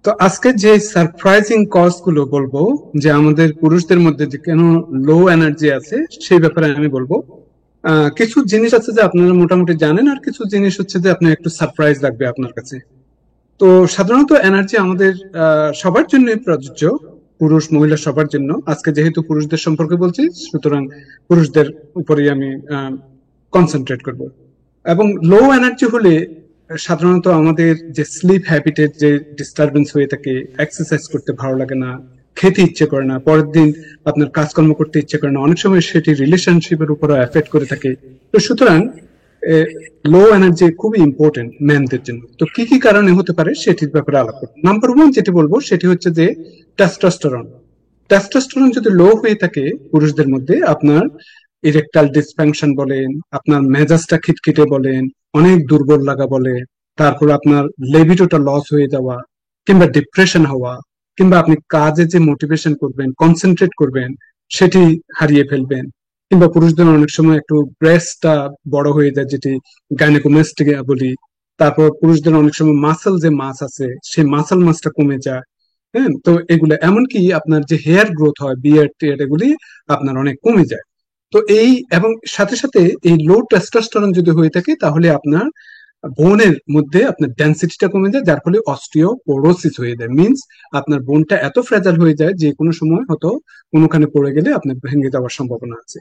তো আজকে যে সারপ্রাইজিং কজ গুলো বলবো, যে আমাদের পুরুষদের মধ্যে যে কেন লো এনার্জি আছে সেই ব্যাপারে আমি বলবো। কিছু জিনিস আছে যে আপনারা মোটামুটি জানেন, আর কিছু জিনিস হচ্ছে যে আপনার একটু সারপ্রাইজ লাগবে আপনার কাছে। তো সাধারণত এনার্জি আমাদের সবার জন্যই প্রযোজ্য, পুরুষ মহিলা সবার জন্য। আজকে যেহেতু পুরুষদের সম্পর্কে বলছি, সুতরাং পুরুষদের উপরেই আমি কনসেন্ট্রেট করব। এবং লো এনার্জি হলে সাধারণত আমাদের যে স্লিপ হ্যাবিটের যে ডিস্টারবেন্স হয়ে থাকে, এক্সারসাইজ করতে ভালো লাগে না, খেতে ইচ্ছে করে না, পরের দিন আপনার কাজকর্ম করতে ইচ্ছে করে না, অনেক সময় সেটি রিলেশনশিপের উপর এফেক্ট করে থাকে। তো সুতরাং লো এনার্জি খুবই ইম্পর্টেন্ট ম্যানদের জন্য। তো কি কি কারণে হতে পারে সেটির ব্যাপারে আলাপ করব। নাম্বার ওয়ান যেটি বলবো সেটি হচ্ছে যে টেস্টোস্টেরন। টেস্টোস্টেরন যদি লো হয়ে থাকে পুরুষদের মধ্যে, আপনার ইরেকটাইল ডিসফাংশন বলেন, আপনার মেজাজটা খিটখিটে বলেন, অনেক দুর্বল লাগা বলে, তারপর আপনার লেবিটোটা লস হয়ে যাওয়া, কিংবা ডিপ্রেশন হওয়া, কিংবা আপনি কাজে যে মোটিভেশন করবেন, কনসেন্ট্রেট করবেন, সেটি হারিয়ে ফেলবেন। কিংবা পুরুষদের অনেক সময় একটু ব্রেস্টটা বড় হয়ে যায়, যেটি গাইনোকোমাস্টিয়া বলি। তারপর পুরুষদের অনেক সময় মাসল যে মাস আছে, সেই মাসল মাসটা কমে যায়। হ্যাঁ, তো এগুলো এমনকি আপনার যে হেয়ার গ্রোথ হয়, বিয়ার্ড টিয়ার্ড, এগুলি আপনার অনেক কমে যায়। তো এই এবং সাথে সাথে এই লো টেস্টোস্টেরন যদি হয়ে থাকে, তাহলে আপনার বোনের মধ্যে আপনার ডেন্সিটিটা কমে যায়, যার ফলে অস্টিওপোরোসিস হয়ে যায়। মিন্স আপনার বোনটা এত ফ্রেজাইল হয়ে যায় যে কোনো সময় হয়তো কোনোখানে পড়ে গেলে আপনার ভেঙে যাওয়ার সম্ভাবনা আছে।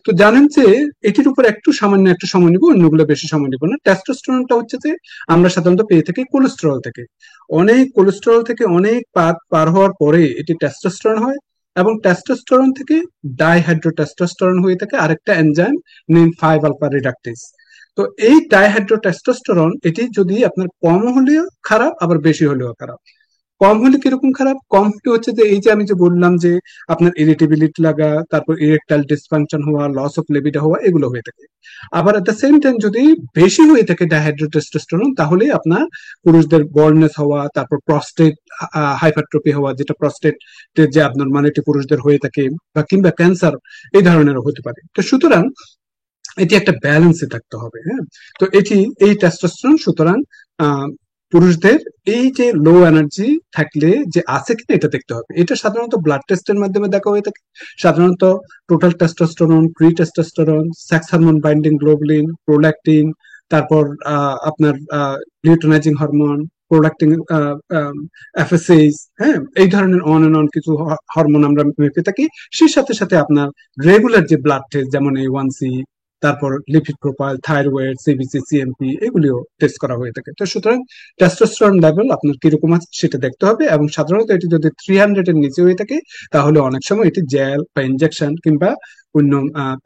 তো জানেন যে এটির উপর একটু সময় নিব, অন্যগুলো বেশি সময় নিব না। টেস্টোস্টেরনটা হচ্ছে যে আমরা সাধারণত পেয়ে থাকি কোলেস্টেরল থেকে। অনেক কোলেস্টেরল থেকে অনেক পাত পার হওয়ার পরে এটি টেস্টোস্টেরন হয়, এবং টেস্টোস্টেরন থেকে ডাইহাইড্রোটেস্টোস্টেরন হয়ে থাকে আরেকটা এনজাইম নেম 5 আলফা রিডাকটেজ। তো এই ডাইহাইড্রোটেস্টোস্টেরন এটি যদি আপনার কম হলেও খারাপ, আবার বেশি হলেও খারাপ। কম হলে কিরকম খারাপ? কম হলে হচ্ছে যে এই যে আমি যে বললাম যে আপনার ইরিটেবিলিটি লাগা, তারপর ইরেকটাইল ডিসফাংশন হওয়া, লস অফ লিবিডো হওয়া, এগুলো হয়ে থাকে। আবার এট দ্য সেম টাইম যদি বেশি হয়ে থাকে ডাইহাইড্রোটেস্টোস্টেরন, তাহলে আপনার পুরুষদের বল্ডনেস হওয়া, তারপর প্রস্টেট হাইপারট্রপি হওয়া, যেটা প্রস্টেট যে abnormality পুরুষদের হয়ে থাকে, বা কিংবা ক্যান্সার এই ধরনেরও হতে পারে। তো সুতরাং এটি একটা ব্যালেন্সে থাকতে হবে। হ্যাঁ, তো এই টেস্টোস্টেরন সুতরাং আহ, পুরুষদের এই যে লো এনার্জি থাকলে যে আছে কিনা এটা দেখতে হবে। এটা সাধারণত ব্লাড টেস্টের মাধ্যমে দেখা হয়ে থাকে। সাধারণত total testosterone, pre testosterone, sex hormone binding globulin, prolactin, তারপর আপনার লিউটেনাইজিং হরমোন, প্রোডাক্টিং এফএসএইচ, হ্যাঁ, এই ধরনের অন এন্ড অন কিছু হরমোন আমরা মেপে থাকি। সেই সাথে সাথে আপনার রেগুলার যে ব্লাড টেস্ট, যেমন A1C, তারপর lipid profile, thyroid, CBC, CMP, এগুলিও টেস্ট করা হয়ে থাকে। তো সুতরাং টেস্টোস্টেরন লেভেল আপনার কিরকম আছে সেটা দেখতে হবে, এবং সাধারণত এটি যদি 300 এর নিচে হয়ে থাকে, তাহলে অনেক সময় এটি জেল বা ইনজেকশন কিংবা অন্য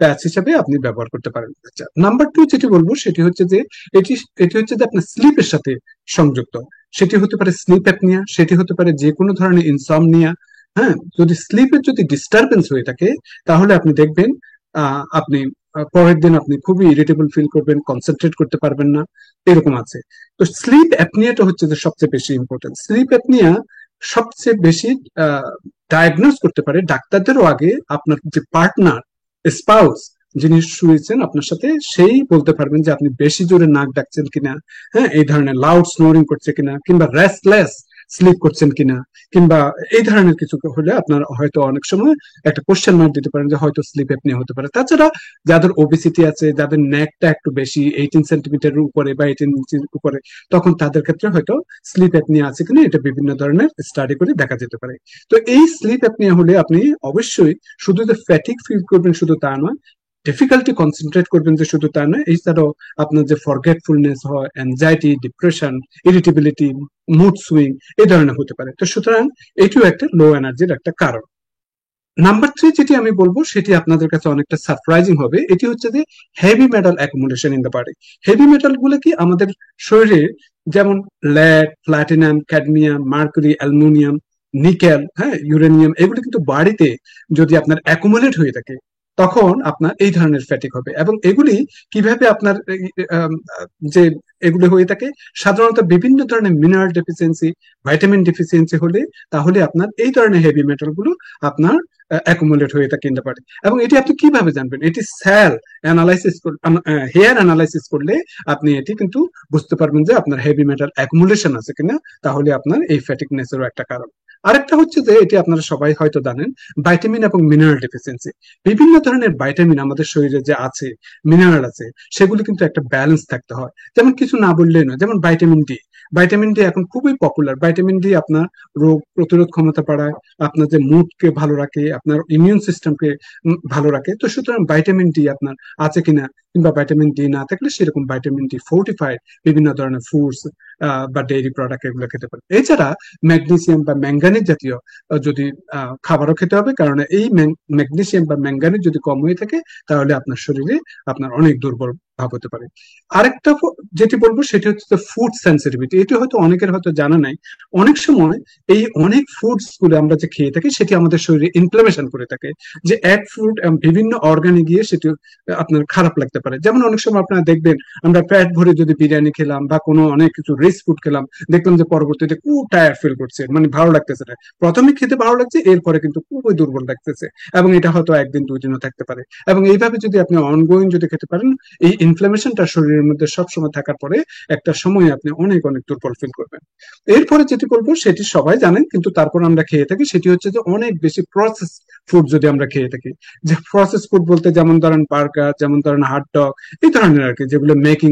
প্যাচ হিসাবে আপনি ব্যবহার করতে পারেন। আচ্ছা, নাম্বার টু যেটি বলবো সেটি হচ্ছে যে এটি এটি হচ্ছে যে আপনার স্লিপের সাথে সংযুক্ত। সেটি হতে পারে স্লিপ অ্যাপনিয়া, সেটি হতে পারে যে কোনো ধরনের ইনসমনিয়া। হ্যাঁ, যদি স্লিপের যদি ডিস্টারবেন্স হয়ে থাকে, তাহলে আপনি দেখবেন আপনি পরের দিন আপনি খুবই ইরিটেবল ফিল করবেন, কনসেন্ট্রেট করতে পারবেন না, এরকম আছে। তো স্লিপ অ্যাপনিয়াটা হচ্ছে যে সবচেয়ে বেশি ইম্পর্টেন্ট। স্লিপ অ্যাপনিয়া সবচেয়ে বেশি ডায়াগনোজ করতে পারে ডাক্তারদেরও আগে আপনার যে পার্টনার, স্পাউস, যিনি শুয়েছেন আপনার সাথে, সেই বলতে পারবেন যে আপনি বেশি জোরে নাক ডাকছেন কিনা, হ্যাঁ, এই ধরনের লাউড স্নোরিং করছে কিনা, কিংবা রেস্টলেস স্লিপ করছেন কিনা, কিংবা এই ধরনের কিছু হলে আপনার হয়তো অনেক সময় একটা কোশ্চেন মার্ক দিতে পারেন যে হয়তো স্লিপ অ্যাপনিয়া হতে পারে। তাছাড়া যাদের ওবেসিটি আছে, যাদের নেকটা একটু বেশি 18 সেন্টিমিটারের উপরে বা 18 ইঞ্চির উপরে, তখন তাদের ক্ষেত্রে হয়তো স্লিপ অ্যাপনিয়া আছে কিনা এটা বিভিন্ন ধরনের স্টাডি করে দেখা যেতে পারে। তো এই স্লিপ অ্যাপনিয়া হলে আপনি অবশ্যই শুধু যে ফ্যাটিক ফিল করবেন শুধু তা নয়, ডিফিকাল্টি কনসেন্ট্রেট করবেন যে শুধু তা নয়, এছাড়াও আপনার যে ফরগেটফুলনেস হয়, anxiety, depression, irritability, mood swing, এই ধরনের হতে পারে। তো সুতরাং এটিও একটা লো এনার্জির একটা কারণ। নাম্বার থ্রি যেটি আমি বলবো সেটি আপনাদের কাছে অনেকটা সারপ্রাইজিং হবে। এটি হচ্ছে যে heavy metal accumulation in the body. Heavy metal গুলো কি আমাদের শরীরে, যেমন lead, platinum, cadmium, mercury, aluminium, nickel, হ্যাঁ, ইউরেনিয়াম, এগুলো কিন্তু বাড়িতে যদি আপনার অ্যাকুমুলেট হয়ে থাকে, তখন আপনার এই ধরনের ফ্যাটিক হবে। এবং এগুলি কিভাবে আপনার যে এগুলি হয়ে থাকে, সাধারণত বিভিন্ন ধরনের মিনারেল ডেফিসিয়েন্সি, ভাইটামিন ডেফিসিয়েন্সি হলে তাহলে আপনার এই ধরনের হেভি মেটাল গুলো আপনার অ্যাকুমুলেট হয়ে থাকে ইন দ্য বডি। এবং এটি আপনি কিভাবে জানবেন? এটি সেল অ্যানালাইসিস, হেয়ার অ্যানালাইসিস করলে আপনি এটি কিন্তু বুঝতে পারবেন যে আপনার হেভি মেটাল অ্যাকুমুলেশন আছে কিনা, তাহলে আপনার এই ফ্যাটিকনেসেরও একটা কারণ। আরেকটা হচ্ছে যে এটি আপনারা সবাই হয়তো জানেন, ভাইটামিন এবং মিনারেল ডেফিসিয়েন্সি। বিভিন্ন ধরনের ভাইটামিন আমাদের শরীরে যে আছে, মিনারেল আছে, সেগুলি কিন্তু একটা ব্যালেন্স থাকতে হয়। যেমন কিছু না বললেই নয়, যেমন ভাইটামিন ডি। ভাইটামিন ডি এখন খুবই পপুলার। ভাইটামিন ডি আপনার রোগ প্রতিরোধ ক্ষমতা বাড়ায়, আপনার যে মুডকে ভালো রাখে, আপনার ইমিউন সিস্টেমকে ভালো রাখে। তো সুতরাং ভাইটামিন ডি আপনার আছে কিনা, কিংবা ভাইটামিন ডি না থাকলে সেরকম ভাইটামিন ডি ফোর্টিফাইড বিভিন্ন ধরনের ফ্রুটস বা ডেইরি প্রোডাক্ট এগুলো খেতে পারে। এছাড়া ম্যাগনেসিয়াম বা ম্যাঙ্গানিজ জাতীয় যদি খাবারও খেতে হবে, কারণ এই ম্যাগনেসিয়াম বা ম্যাঙ্গানিজ যদি কম হয়ে থাকে তাহলে আপনার শরীরে আপনার অনেক দুর্বল ভাব হতে পারে। আরেকটা যেটি বলবো সেটি হচ্ছে ফুড সেন্সিটিভিটি। এটি হয়তো অনেকের হয়তো জানা নাই। অনেক সময় এই অনেক ফুডস গুলো আমরা যে খেয়ে থাকি সেটি আমাদের শরীরে ইনফ্লামেশন করে থাকে, যে এক ফুড বিভিন্ন অর্গানে গিয়ে সেটি আপনার খারাপ লাগতে পারে। যেমন অনেক সময় আপনারা দেখবেন, আমরা পেট ভরে যদি বিরিয়ানি খেলাম বা কোনো অনেক কিছু রিচ ফুড খেলাম, দেখলাম যে পরবর্তীতে খুব টায়ার্ড ফিল করছে, মানে ভালো লাগতেছে না। প্রথমে খেতে ভালো লাগছে, এরপরে কিন্তু খুবই দুর্বল লাগতেছে, এবং এটা হয়তো একদিন দুই দিনও থাকতে পারে। এবং এইভাবে যদি আপনি অনগোয়িং যদি খেতে পারেন, এই ইনফ্লামেশনটা শরীরের মধ্যে সবসময় থাকার পরে একটা সময় আপনি অনেক অনেক দুর্বল ফিল করবেন। এরপরে যেটি করবো সেটি সবাই জানেন, কিন্তু তারপর আমরা খেয়ে থাকি, সেটি হচ্ছে যে অনেক বেশি প্রসেস ফুড যদি আমরা খেয়ে থাকি। যে প্রসেস ফুড বলতে যেমন ধরেন বার্গার, যেমন ধরেন হট ডগ, এই ধরনের আর কি, যেগুলো মেকিং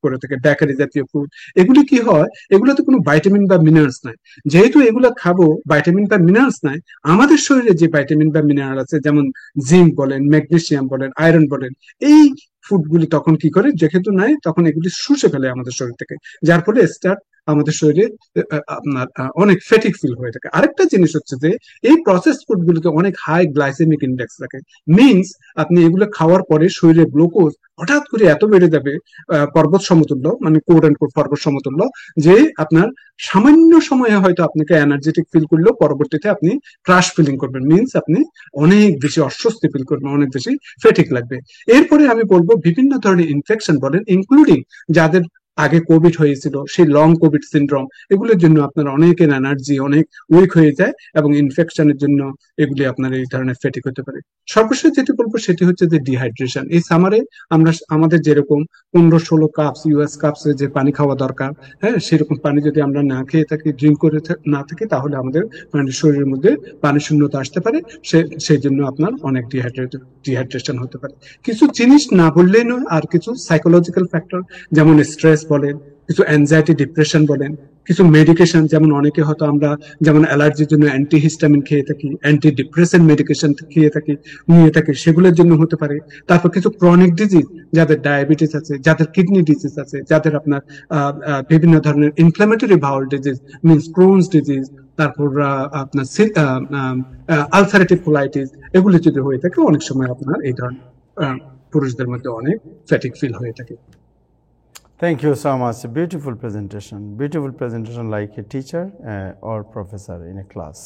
করে থাকে, বেকারি জাতীয় ফুড। এগুলি কি হয়, এগুলোতে কোনো ভাইটামিন বা মিনারেলস নাই। যেহেতু এগুলো খাবো, ভাইটামিন বা মিনারেলস নাই, আমাদের শরীরে যে ভাইটামিন বা মিনারেল আছে, যেমন জিঙ্ক বলেন, ম্যাগনেসিয়াম বলেন, আয়রন বলেন, এই ফুডগুলি তখন কি করে, যেহেতু নাই, তখন এগুলি শুষে ফেলে আমাদের শরীর থেকে, যার ফলে স্টার্ট আমাদের শরীরে আপনার অনেক ফ্যাটিক ফিল হয়ে থাকে। আরেকটা জিনিস হচ্ছে যে এই প্রসেস ফুড গুলোতে অনেক হাই গ্লাইসেমিক ইন্ডেক্স থাকে। মিনস আপনি এগুলো খাওয়ার পরে শরীরে গ্লুকোজ হঠাৎ করে এত বেড়ে যাবে, পর্বত সমতুল্য, মানে কোট এন্ড কোট পর্বত সমতুল্য, যে আপনার সামান্য সময়ে হয়তো আপনাকে এনার্জেটিক ফিল করলেও পরবর্তীতে আপনি ক্রাশ ফিলিং করবেন। মিনস আপনি অনেক বেশি অস্বস্তি ফিল করবেন, অনেক বেশি ফেটিক লাগবে। এরপরে আমি বলবো বিভিন্ন ধরনের ইনফেকশন বলেন, ইনক্লুডিং যাদের আগে কোভিড হয়েছিল, সেই লং কোভিড সিনড্রোম, এগুলোর জন্য আপনার অনেকের এনার্জি অনেক উইক হয়ে যায়, এবং ইনফেকশনের জন্য এগুলি আপনার এই ধরনের ফেটিক হতে পারে। সর্বশেষ যেটি বলবো সেটি হচ্ছে যে ডিহাইড্রেশন। এই সামারে আমরা আমাদের যেরকম 15-16 কাপস ইউএস কাপস যে পানি খাওয়া দরকার, হ্যাঁ, সেরকম পানি যদি আমরা না খেয়ে থাকি, ড্রিঙ্ক করে না থাকি, তাহলে আমাদের মানে শরীরের মধ্যে পানি শূন্যতা আসতে পারে। সেই জন্য আপনার অনেক ডিহাইড্রেশন হতে পারে। কিছু জিনিস না বললেই নয়, আর কিছু সাইকোলজিক্যাল ফ্যাক্টর, যেমন স্ট্রেস বলেন, কিছু অ্যাংজাইটি ডিপ্রেশন বলেন, কিছু মেডিকেশন, যেমন অনেকে হয়তো আমরা যেমন অ্যালার্জির জন্য অ্যান্টিহিস্টামিন খেয়ে থাকি, অ্যান্টি ডিপ্রেশন মেডিকেশন খেয়ে থাকি, নিয়ে থাকি, সেগুলোর জন্য হতে পারে। তারপর কিছু ক্রনিক ডিজিজ, যাদের ডায়াবেটিস আছে, যাদের কিডনি ডিজিজ আছে, যাদের আপনার বিভিন্ন ধরনের inflammatory bowel disease, means Crohn's disease, তারপর আপনার আলসারেটিভ কোলাইটিস, এগুলো যদি হয়ে থাকে, অনেক সময় আপনার এই ধরনের পুরুষদের মধ্যে অনেক ফ্যাটিক ফিল হয়ে থাকে। Thank you so much. Beautiful presentation like a teacher or professor in a class.